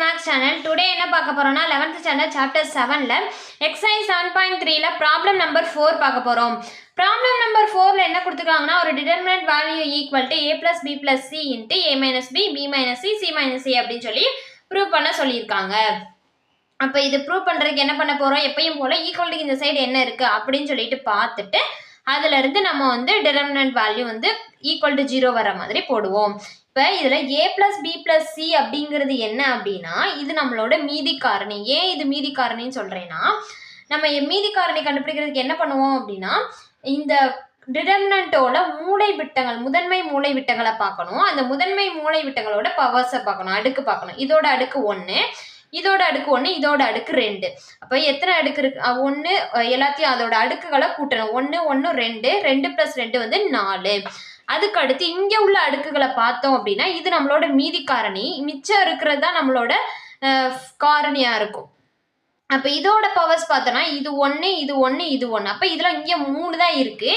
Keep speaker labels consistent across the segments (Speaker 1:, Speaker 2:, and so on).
Speaker 1: Maths channel. Today என்ன பார்க்க போறோம்னா 11th standard chapter 7ல exercise 7.3ல problem number 4 பார்க்க போறோம். Problem number 4ல என்ன கொடுத்திருக்காங்கன்னா ஒரு determinant value equal to a plus b plus c into a minus b, b minus c, c minus a அப்படின்னு சொல்லி prove பண்ண சொல்லியிருக்காங்க. அப்ப இது ப்ரூவ் பண்றதுக்கு என்ன பண்ண போறோம், எப்பயும் போல ஈக்குவல் டு இந்த சைடு என்ன இருக்கு அப்படின்னு சொல்லிட்டு பார்த்துட்டு அதுல இருந்து நம்ம வந்து டிட்டர்மினன்ட் வேல்யூ வந்து ஈக்குவல் டு 0 வர மாதிரி போடுவோம். இப்போ இதுல a plus b plus c அப்படிங்கிறது என்ன அப்படின்னா இது நம்மளோட மீதி காரணி. ஏன் இது மீதி காரணின்னு சொல்றேன்னா நம்ம மீதி காரணி கண்டுபிடிக்கிறதுக்கு என்ன பண்ணுவோம் அப்படின்னா இந்த டிட்டர்மினன்ட்டோட மூளை விட்டங்கள் முதன்மை மூளை விட்டங்களை பார்க்கணும். அந்த முதன்மை மூளை விட்டங்களோட பவர்ஸை பார்க்கணும், அடுக்கு பார்க்கணும். இதோட அடுக்கு 1, இதோட அடுக்கு 1, இதோட அடுக்கு 2. அப்போ எத்தனை அடுக்கு இருக்கு? 1 எல்லாத்தையும் அதோட அடுக்குகளை கூட்டணும். 1 1 2, 2 + 2 வந்து 4. அதுக்கு அடுத்து இங்க உள்ள அடுக்குகளை பார்த்தோம் அப்படின்னா இது நம்மளோட மீதி காரணி, மிச்சம் இருக்கிறது தான் நம்மளோட காரணியா இருக்கும். அப்ப இதோட பவர்ஸ் பார்த்தோம்னா இது 1 இது 1 இது 1. அப்ப இதுல இங்க 3 தான் இருக்கு,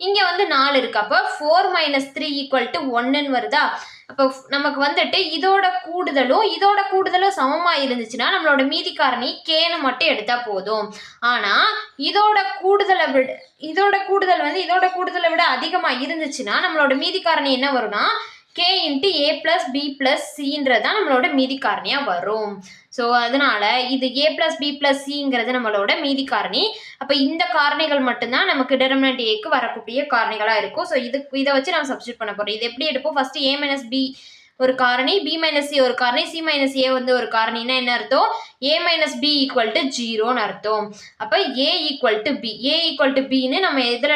Speaker 1: இங்க வந்து 4 இருக்கு. அப்ப 4 - 3 = 1ன்னு வருதா? அப்ப நமக்கு வந்துட்டு இதோட கூடுதலும் சமமா இருந்துச்சுன்னா நம்மளோட மீதி காரணி கேன்னு மட்டும் எடுத்தா போதும். ஆனா இதோட கூடுதலை விட அதிகமா இருந்துச்சுன்னா நம்மளோட மீதி காரணி என்ன வரும்னா k × a + b + cன்றதான் நம்மளோட மீதி காரணியா வரும். ஸோ அதனால இது a + b + cங்கிறது நம்மளோட மீதி காரணி. அப்ப இந்த காரணிகள் மட்டும்தான் நமக்கு டிட்டர்மினன்ட் ஏக்கு வரக்கூடிய காரணிகளா இருக்கும். ஸோ இதை வச்சு நம்ம சப்ஸ்டிட் பண்ண போறோம். இது எப்படி எடுப்போம்? ஃபர்ஸ்ட் a - b ஒரு காரணி, b - c ஒரு காரணி, c - a வந்து ஒரு காரணின்னா என்ன அர்த்தம்? a - b = 0ன்னு அர்த்தம். அப்ப a = b, a = bன்னு நம்ம எதுல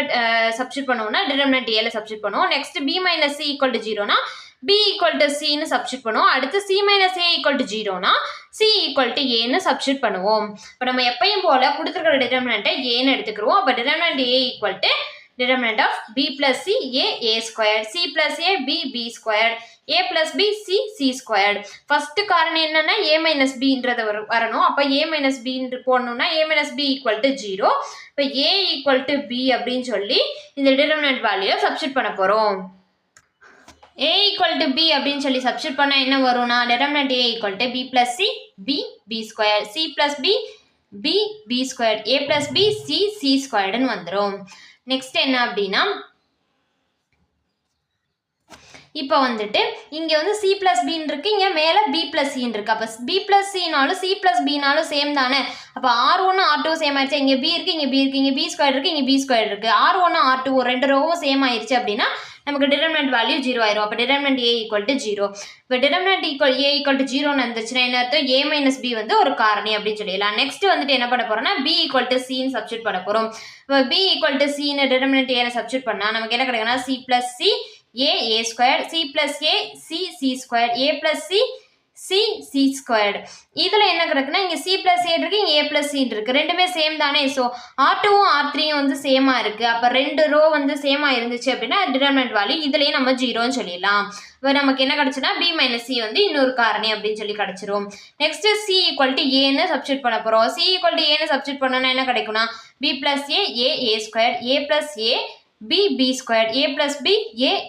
Speaker 1: சப்ஸ்டிட் பண்ணுவோம்னா டிட்டர்மினன்ட் ஏல சப்ஸ்டிட் பண்ணுவோம். நெக்ஸ்ட் b - c = 0னா b = cன்னு சப்ஸ்டிட் பண்ணுவோம். அடுத்து c - a = 0னா c = aன்னு சப்ஸ்டிட் பண்ணுவோம். இப்போ நம்ம எப்பயும் போல கொடுத்துருக்கிற டிட்டர்மினன்ட்டை ஏன்னு எடுத்துக்கிறோம். அப்ப determinant a = determinant of b + c a squared, c + a b squared, a + b c squared. First காரணி என்னன்னா a - bன்றது வரணும். அப்ப a - b போடணும்னா a - b = 0. இப்ப a = b அப்படின்னு சொல்லி இந்த டிட்டர்மினன்ட் வேல்யூ சப்ஸ்டிட் பண்ண போறோம். a = b அப்படின்னு சொல்லி சப்ஸ்டிட் பண்ணா என்ன வரும்னா determinant a = b + c b squared, c + b b squared, a + b c squaredன்னு வந்துரும். நெக்ஸ்ட் என்ன அப்படின்னா இப்போ வந்துட்டு இங்க வந்து c + b இருக்கு, இங்க மேல b + c இருக்கு. அப்ப b + c-னாலும் c + b-னாலும் சேம் தானே. அப்ப r1 r2 சேம் ஆயிடுச்சு. இங்க b இருக்கு, இங்க b இருக்கு, இங்க b ஸ்கொயர் இருக்கு, இங்க b ஸ்கொயர் இருக்கு. r1 r2 ரெண்டு ரோவும் சேம் ஆயிடுச்சு அப்படின்னா நமக்கு டிட்டர்மினன்ட் வேல்யூ 0 ஆயிரும். அப்ப டிட்டர்மினன்ட் a = 0. இப்போ டிட்டர்மினன்ட் a = 0ன்னு வந்துச்சுன்னா என்ன அர்த்தம்? a - b வந்து ஒரு காரணி அப்படின்னு சொல்லிடலாம். நெக்ஸ்ட் வந்துட்டு என்ன பண்ண போறோம்னா b = c-ன்னு சப்ஸ்டிட் பண்ண போறோம். இப்போ b = c-ன்னு டிட்டர்மினன்ட் a-ல சப்ஸ்டிட் பண்ணா நமக்கு என்ன கிடைக்கும்னா c + c a squared, c + a c squared, a + c squared. இதுல என்ன கிடைக்குன்னா இங்க c + a இருக்கு, இங்க a + c இருக்கு, ரெண்டுமே சேம் தானே. ஸோ r2ம் r3யும் வந்து சேமா இருக்கு. அப்ப ரெண்டு ரோ வந்து சேமா இருந்துச்சு அப்படின்னா டிட்டர்மினன்ட் வேல்யூ இதுலயே நம்ம 0ன்னு சொல்லிடலாம். இப்போ நமக்கு என்ன கிடைச்சுன்னா b - c வந்து இன்னொரு காரணி அப்படின்னு சொல்லி கிடைச்சிரும். நெக்ஸ்ட் c = aன்னு சப்ஸ்டிட் பண்ண போறோம். c = aன்னு சப்ஸ்டிட் பண்ணோம்னா என்ன கிடைக்கும்னா b + a squared, a + a b squared, a + b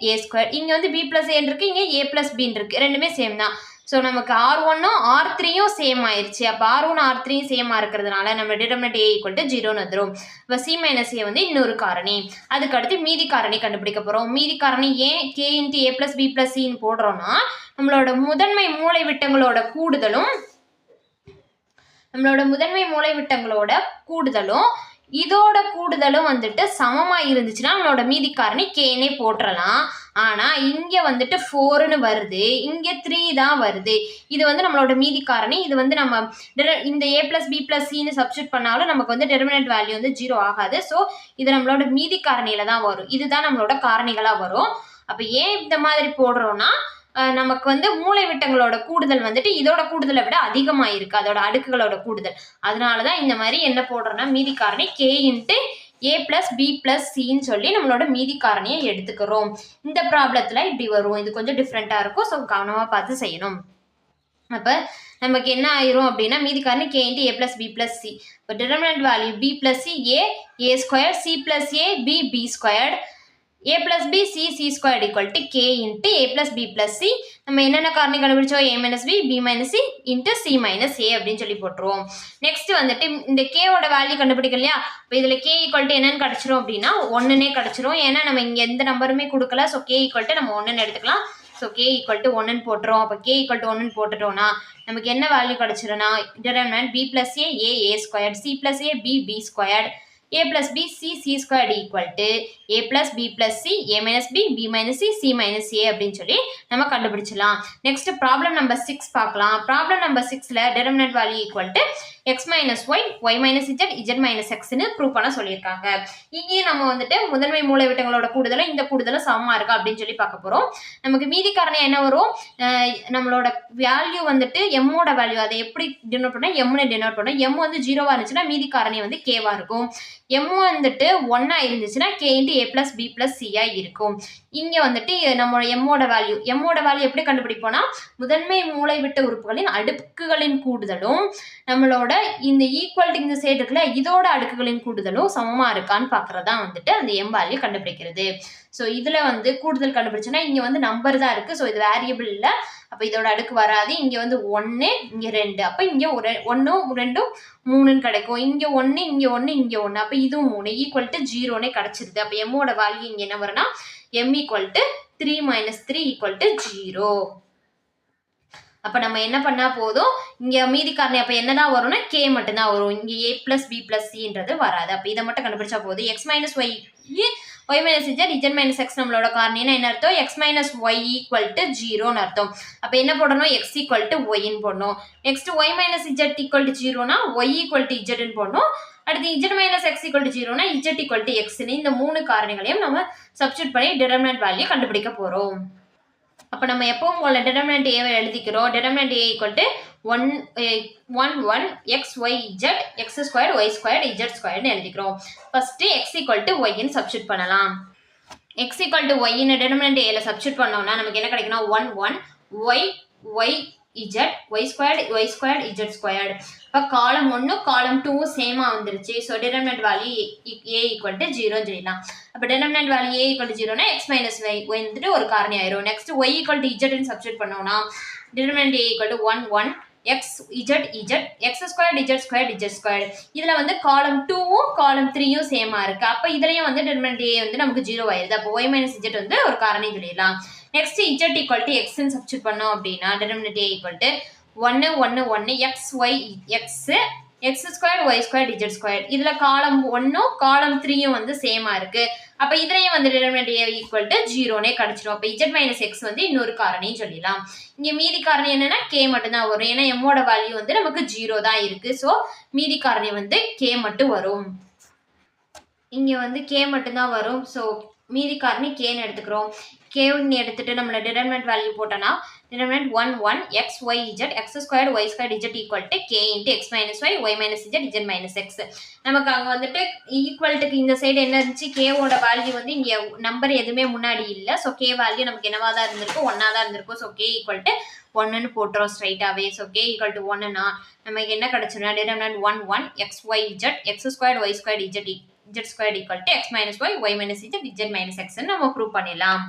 Speaker 1: a squared. இங்க வந்து b + a இருக்கு, இங்க a + b இருக்கு, ரெண்டுமே சேம் தான். ஸோ நமக்கு r1ம் r3யும் சேம் ஆயிருச்சு. அப்போ r1 r3யும் சேமா இருக்கிறதுனால நம்ம டிட்டர்மினன்ட் a = 0ன்னு வந்துடும். இப்போ c - a வந்து இன்னொரு காரணி. அதுக்கு அடுத்து மீதி காரணி கண்டுபிடிக்க போறோம். மீதி காரணி ஏன் k × a + b + cன்னு போடுறோம்னா நம்மளோட முதன்மை மூளை விட்டங்களோட கூடுதலும் இதோட கூடுதலும் வந்துட்டு சமமா இருந்துச்சுன்னா நம்மளோட மீதி காரணி கேனே போட்டுறலாம். ஆனா இங்க வந்துட்டு 4ன்னு வருது, இங்க 3 தான் வருது. இது வந்து நம்மளோட மீதி காரணி. இது வந்து நம்ம இந்த a + b + cன்னு சப்ஸ்டிட் பண்ணாலும் நமக்கு வந்து டிட்டர்மினன்ட் வேல்யூ வந்து 0 ஆகாது. ஸோ இது நம்மளோட மீதி காரணியில தான் வரும். இதுதான் நம்மளோட காரணிகளா வரும். அப்ப ஏன் இந்த மாதிரி போடுறோம்னா நமக்கு வந்து மூளை விட்டங்களோட கூடுதல் வந்துட்டு இதோட கூடுதலை விட அதிகமா இருக்கு, அதோட அடுக்குகளோட கூடுதல். அதனாலதான் இந்த மாதிரி என்ன போடுறோம்னா மீதி காரணி k × a + b + cன்னு சொல்லி நம்மளோட மீதி காரணியை எடுத்துக்கிறோம். இந்த ப்ராப்ளத்துல இப்படி வரும். இது கொஞ்சம் டிஃப்ரெண்டா இருக்கும். ஸோ கவனமா பார்த்து செய்யணும். அப்ப நமக்கு என்ன ஆயிரும் அப்படின்னா மீதி காரணி k × a + b + c. இப்போ determinant value b + c a squared, c + a b squared, a plus b c squared equal to k into a plus b plus c. நம்ம என்னென்ன காரணி கண்டுபிடிச்சோம்? a minus b, b minus c into c minus a அப்படின்னு சொல்லி போட்டுருவோம். Next வந்துட்டு இந்த k ஓட வேல்யூ கண்டுபிடிக்கல இல்லையா? இப்போ இதில் k equal to என்னன்னு கிடச்சிரும் அப்படின்னா 1னே கிடச்சிரும். ஏன்னா நம்ம இங்கே எந்த நம்பருமே கொடுக்கல. ஸோ k equal to நம்ம 1ன்னு எடுத்துக்கலாம். ஸோ k equal to 1ன்னு போட்டுரும். அப்போ k equal to 1ன்னு போட்டுட்டோம்னா நமக்கு என்ன வேல்யூ கிடச்சிரும்னா determinant b plus a a squared, c plus a b squared, a plus b c squared equal to a plus b plus c a minus b minus c minus a அப்படின்னு சொல்லி நம்ம கண்டுபிடிச்சலாம். Next problem number 6 பார்க்கலாம். Problem number 6ல determinant value equal to x minus y minus z minus xன்னு prove பண்ண சொல்லியிருக்காங்க. இங்கேயும் நம்ம வந்துட்டு முதன்மை மூலைவிட்டங்களோட கூடுதலும் இந்த கூடுதலும் சமமா இருக்கா அப்படின்னு சொல்லி பார்க்க போறோம். நமக்கு மீதி காரணம் என்ன வரும்? நம்மளோட வேல்யூ வந்துட்டு எம்மோட வேல்யூ அதை எப்படி டினோட் பண்ணா எம்னு டினோட் பண்ணோம். எம் வந்து 0வா இருந்துச்சுன்னா மீதி காரணி வந்து கேவா இருக்கும். எம் வந்துட்டு 1ஆ இருந்துச்சுன்னா k into a plus b plus c ஆ இருக்கும். இங்க வந்துட்டு நம்ம எம்மோட வேல்யூ எப்படி கண்டுபிடிப்போம்னா முதன்மை மூலைவிட்ட உறுப்புகளின் அடுக்குகளின் கூடுதலும் நம்மளோட இந்த ஈக்குவல் இந்த சைடு இருக்குல்ல இதோட அடுக்குகளின் கூடுதலும் சமமா இருக்கான்னு பாக்குறதா வந்துட்டு அந்த எம் வேல்யூ கண்டுபிடிக்கிறது. ஸோ இதுல வந்து கூடுதல் கண்டுபிடிச்சோன்னா இங்க வந்து நம்பர் தான் இருக்கு. ஸோ இது வேரியபிள் இல்லை. அப்போ இதோட அடுக்கு வராது. இங்க வந்து 1 இங்க 2. அப்போ இங்க 1 2 3ன்னு கிடைக்கும். இங்க 1 இங்க 1 இங்க 1. அப்போ இதுவும் 3 ஈக்குவல் டு 0னே கிடைச்சிருது. அப்போ எம்மோட வேல்யூ இங்க என்ன வரும்னா m equal to 3 minus 3 equal to 0. அப்ப நம்ம என்ன பண்ணா போதும் இங்க மீதி காரணி அப்ப என்னதான் வரும்னா k மட்டும் தான் வரும். இங்க a plus b plus c வராது. அப்ப இதை மட்டும் கண்டுபிடிச்சா போதும். x minus y y minus z minus x நம்மளோட காரணினா என்ன அர்த்தம்? x minus y equal to 0ன்னு அர்த்தம். அப்ப என்ன போடணும்? x equal to y ன்னு போடணும். Next y minus z equal to 0னா y equal to z ன்னு போடணும். அடுத்து z minus x equal to 0னா z equal to x ன்னு இந்த மூணு காரணிகளையும் நம்ம சப்ஸ்டிட்யூட் பண்ணி டிட்டர்மினன்ட் வேல்யூ கண்டுபிடிக்க போறோம். அப்ப நம்ம எப்பவும் போல டிட்டர்மினன்ட் a வை எழுதிக்கிறோம். Determinant a equal to 1 x y z x squared y squared z squared ன்னு எழுதிக்கிறோம். First x equal to y ன்னு சப்ஸ்டிட்யூட் பண்ணலாம். x equal to y ன்னு டிட்டர்மினன்ட் a ல சப்ஸ்டிட்யூட் பண்ணோம்னா நமக்கு என்ன கிடைக்கும்னா 1 y z y squared z squared. இப்போ காலம் 1 காலம் 2 சேமா வந்துருச்சு. So determinant value a equal to 0ன்னு சொல்லிடலாம். அப்போ determinant value a equal to 0னா x minus y வந்துட்டு ஒரு காரணி ஆயிரும். Next y equal to z ன்னு சப்ஸ்டிட்யூட் பண்ணோம்னா determinant a equal to 1 x squared z squared. இதுல வந்து காலம் 2ம் காலம் 3யும் சேமா இருக்கு. அப்ப இதுலயும் வந்து டிட்டர்மினன்ட் a வந்து நமக்கு 0 ஆயிருது. அப்போ y minus z வந்து ஒரு காரணி சொல்லிடலாம். Next z equal to x ன்னு சப்ஸ்டிட்யூட் பண்ணோம் அப்படின்னா determinant a equal to 1 x y x squared y squared z squared. இதுல காலம் 1ம் காலம் 3யும் வந்து சேமா இருக்கு. அப்ப இதுலயும் வந்து டிட்டர்மினன்ட் a equal to 0னே கிடைச்சிரும். அப்ப z minus x வந்து இன்னொரு காரணின்னு சொல்லலாம். இங்க மீதி காரணி என்னன்னா k மட்டும் தான் வரும். ஏன்னா m ஓட வேல்யூ வந்து நமக்கு 0 தான் இருக்கு. சோ மீதி காரணி வந்து k மட்டும் வரும். இங்க வந்து k மட்டும் தான் வரும். சோ மீதி காரணி kன்னு எடுத்துக்கிறோம். k எடுத்துட்டு நம்மள டிட்டர்மினன்ட் வேல்யூ போட்டோம்னா determinant 1 x y z x squared y squared z equal to k into x minus y minus z minus x. நமக்கு அங்க வந்துட்டு ஈக்குவல்ட்டுக்கு இந்த சைடு என்ன இருந்துச்சு? k ஓட வேல்யூ வந்து இங்க நம்பர் எதுவுமே முன்னாடி இல்ல. ஸோ k வேல்யூ நமக்கு என்னவா தான் இருந்திருக்கும்? 1ஆ தான் இருந்திருக்கும். ஸோ k equal to 1ன்னு போட்டுறோம் ஸ்ட்ரைட்டாவே. ஸோ k equal to 1னா நமக்கு என்ன கிடைச்சிருந்தா determinant 1 x y z x squared y squared z squared equal to x minus y minus z minus x நம்ம ப்ரூவ் பண்ணிடலாம்.